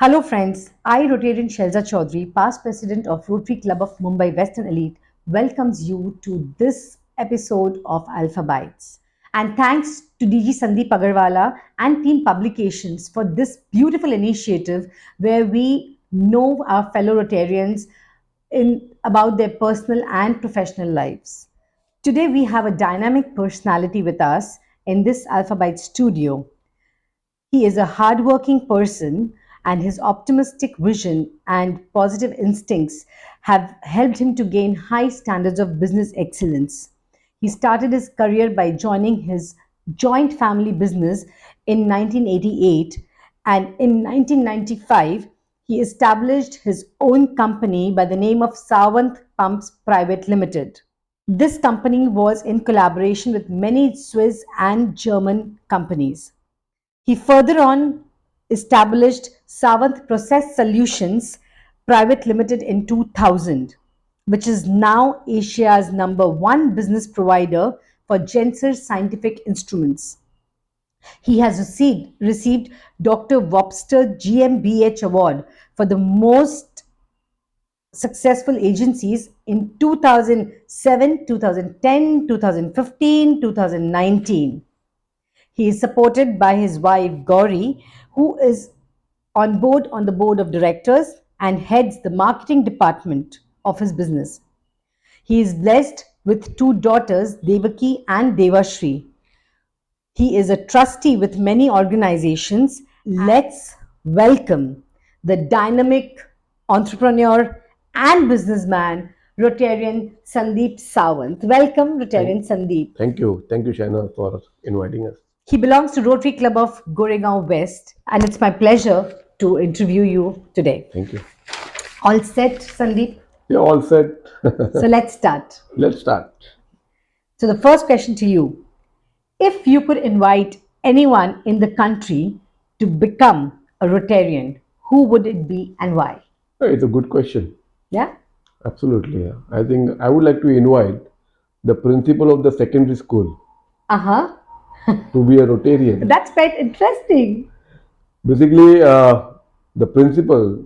Hello friends, I Rotarian Shelza Chaudhary, past president of Rotary Club of Mumbai Western Elite, welcomes you to this episode of Alpha Bytes. And thanks to DG Sandeep Agarwala and Team Publications for this beautiful initiative where we know our fellow Rotarians in about their personal and professional lives. Today we have a dynamic personality with us in this Alpha Bytes studio. He is a hardworking person, and his optimistic vision and positive instincts have helped him to gain high standards of business excellence. He started his career by joining his joint family business in 1988, and in 1995, he established his own company by the name of Sawant Pumps Private Limited. This company was in collaboration with many Swiss and German companies. He further on established Sawant Process Solutions Private Limited in 2000, which is now Asia's number one business provider for Genser scientific instruments. He has received Dr. Webster GmbH Award for the most successful agencies in 2007, 2010, 2015, 2019. He is supported by his wife Gauri, who is on the board of directors and heads the marketing department of his business. He is blessed with two daughters, Devaki and Devashri. He is a trustee with many organizations. Let's welcome the dynamic entrepreneur and businessman, Rotarian Sandeep Sawant. Welcome, Rotarian Sandeep. Thank you. Thank you, Shaina, for inviting us. He belongs to Rotary Club of Goregaon West, and it's my pleasure to interview you today. Thank you. All set, Sandeep? You're all set. So let's start. Let's start. So, the first question to you: if you could invite anyone in the country to become a Rotarian, who would it be and why? It's a good question. Yeah? Absolutely. Yeah. I think I would like to invite the principal of the secondary school Uh huh. to be a Rotarian. That's quite interesting. Basically, the principal,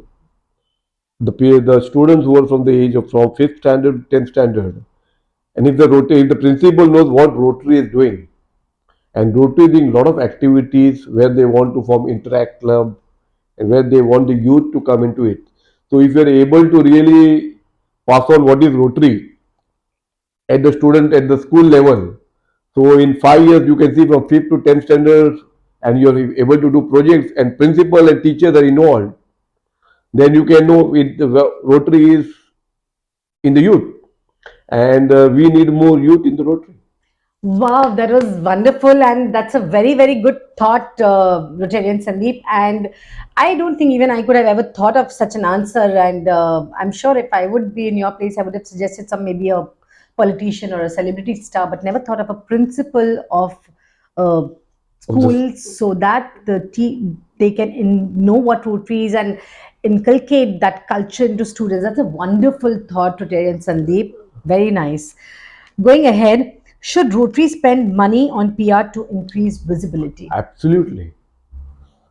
the students who are from the age of from 5th standard to 10th standard, and if the principal knows what Rotary is doing, and Rotary is doing a lot of activities where they want to form interact club and where they want the youth to come into it. So if you are able to really pass on what is Rotary at the school level, so in 5 years you can see from 5th to 10th standard, and you are able to do projects and principal and teachers are involved, then you can know the Rotary is in the youth, and we need more youth in the Rotary. Wow, that was wonderful, and that's a very, very good thought, Rotarian Sandeep. And I don't think even I could have ever thought of such an answer. And I'm sure if I would be in your place, I would have suggested some maybe a politician or a celebrity star, but never thought of a principal of uh, schools so that they can know what Rotary is and inculcate that culture into students. That's a wonderful thought, Rotarian Sandeep. Very nice. Going ahead, should Rotary spend money on PR to increase visibility? Absolutely.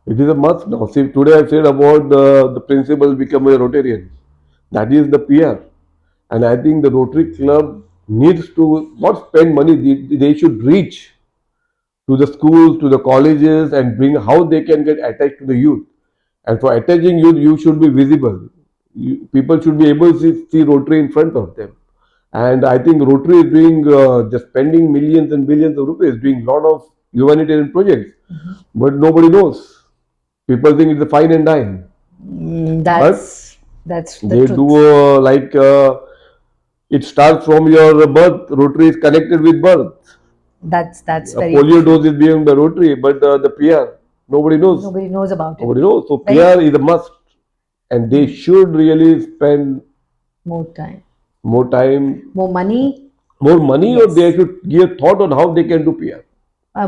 It is a must now. See, today I said about the principal become a Rotarian. That is the PR. And I think the Rotary Club needs to not spend money, they should reach to the schools, to the colleges, and bring how they can get attached to the youth. And for attaching youth, you should be visible. People should be able to see Rotary in front of them. And I think Rotary is doing just spending millions and billions of rupees, doing a lot of humanitarian projects, but nobody knows. People think it's a fine and dime. That's the They truth. do it starts from your birth. Rotary is connected with birth. That's A very polio dose is being by Rotary, but the PR nobody knows. nobody knows about it. Nobody knows. So Very- PR is a must, and they should really spend More time, more time, more money. more money, Yes. or they should give thought on how they can do PR.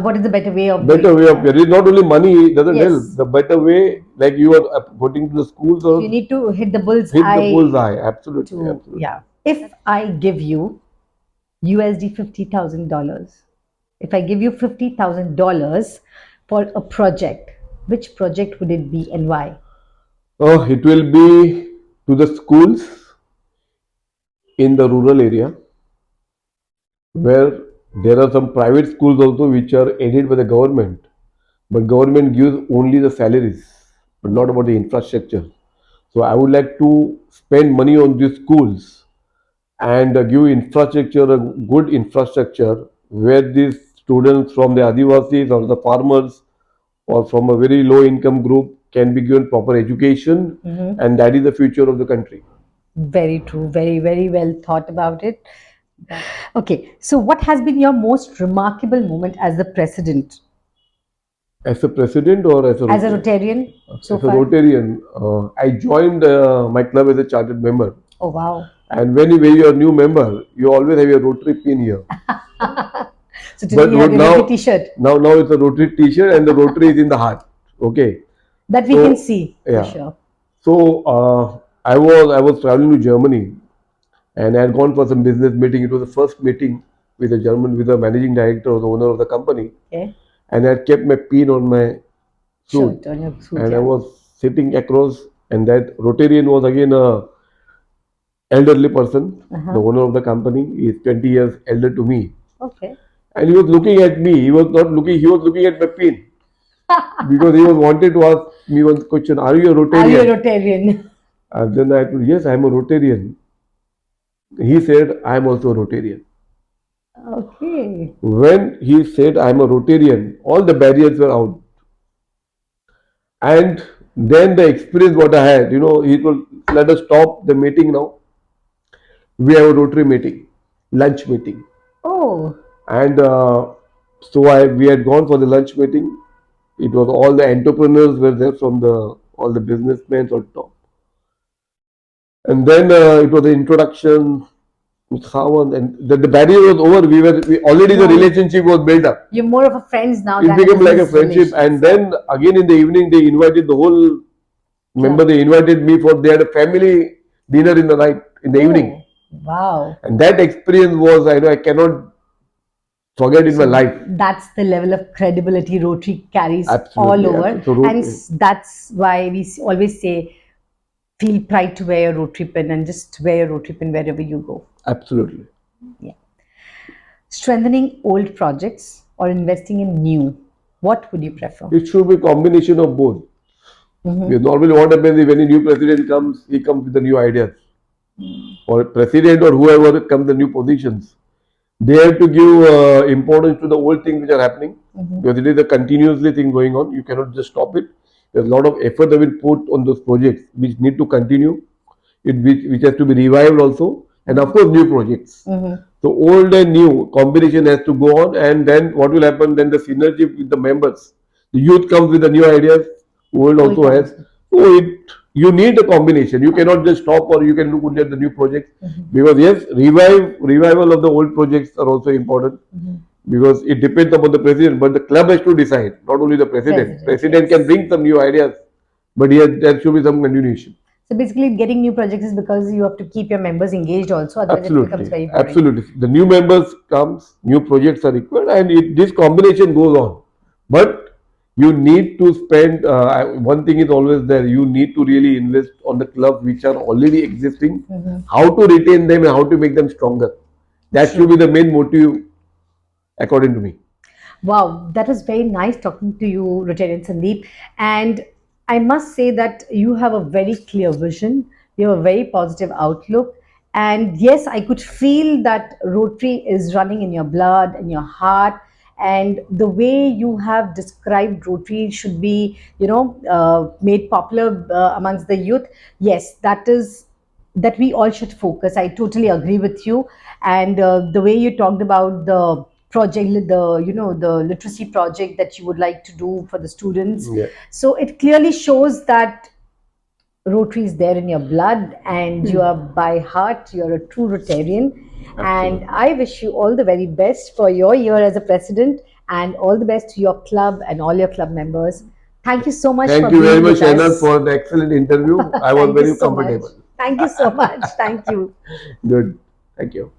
What is the better way of Better doing way of that? PR. It's not only money, it doesn't Yes. help. The better way, like you are putting to the schools or You need to hit the bull's hit eye. the bullseye. Absolutely, To, absolutely. yeah. If I give you USD $50,000, if I give you $50,000 for a project, which project would it be and why? It will be to the schools in the rural area where there are some private schools also which are aided by the government, but government gives only the salaries, but not about the infrastructure. So I would like to spend money on these schools and give infrastructure, a good infrastructure where these students from the Adivasis or the farmers or from a very low income group can be given proper education, and that is the future of the country. Very true. Very, very well thought about it. Okay, so what has been your most remarkable moment as the president, As a president or as a as a Rotarian? Rotarian so As a far? Rotarian, I joined my club as a chartered member. Oh, wow. And when you are a new member, you always have your Rotary pin here. So today But you have your Rotary now, t-shirt now it's a Rotary T-shirt, and the Rotary is in the heart. Okay. that we can So see for yeah. sure. So I was traveling to Germany, and I had gone for some business meeting. It was the first meeting with a German, with the managing director or the owner of the company, Okay. and I had kept my pin on my suit, Shirt on your suit, and I yeah. was sitting across, and that Rotarian was again a elderly person, the owner of the company. He is 20 years elder to me, Okay. and he was looking at me. He was not looking. He was looking at my pin because he was wanted to ask me one question: Are you a Are you a Rotarian? Rotarian? And then I told, yes, I am a Rotarian. He said, I am also a Rotarian. Okay. When he said, I am a Rotarian, all the barriers were out. And then the experience what I had, he told, let us stop the meeting now. We have a Rotary meeting, lunch meeting. Oh, And so we had gone for the lunch meeting. It was all the entrepreneurs were there from all the businessmen on top. And then it was the introduction with Sawant, and the barrier was over. We already the now relationship was built up. you're more of a friends now It than a became like a business friendship. relations. And then again in the evening, they invited the whole member. Club. They invited me for they had a family dinner in the night in the evening, Oh, wow. and that experience was I cannot forget in my So life. that's the level of credibility Rotary carries all Absolutely, over, absolutely. So and that's why we always say feel pride to wear a Rotary pin and just wear a Rotary pin wherever you go. absolutely. Yeah. Strengthening old projects or investing in new, what would you prefer? It should be a combination of both. Because normally what happens is when a new president comes, he comes with the new ideas. Or president or whoever comes the new positions, they have to give importance to the old things which are happening, because it is a continuously thing going on. You cannot just stop it. There's a lot of effort that will put on those projects which need to continue. Which has to be revived also, and of course new projects. So old and new combination has to go on, and then what will happen? Then the synergy with the members, the youth comes with the new ideas, old Old also has. comes. So you need a combination. You cannot just stop, or you can look only at the new projects, because yes, revival of the old projects are also important, because it depends upon the president, but the club has to decide, not only the president. President, President can yes. bring some new ideas, but yes, there should be some continuation. So basically, getting new projects is because you have to keep your members engaged also, otherwise it becomes Absolutely, very boring. absolutely. The new members comes, new projects are required, and this combination goes on. But you need to spend. One thing is always there. You need to really invest on the clubs which are already existing. How to retain them and how to make them stronger. That should be True. the main motive, according to me. Wow, that was very nice talking to you, Rotarian Sandeep. And I must say that you have a very clear vision, you have a very positive outlook. And yes, I could feel that Rotary is running in your blood, in your heart. And the way you have described Rotary should be, made popular amongst the youth. Yes, that we all should focus. I totally agree with you. And the way you talked about the project, the literacy project that you would like to do for the students, Yeah, so it clearly shows that Rotary is there in your blood, and you are by heart, you're a true Rotarian. And absolutely. I wish you all the very best for your year as a president, and all the best to your club and all your club members. Thank you so much for Thank you very being much, with Shahnaz, us. for the excellent interview. I was Thank you very so much. comfortable. Thank you so much. Thank you. Good. Thank you.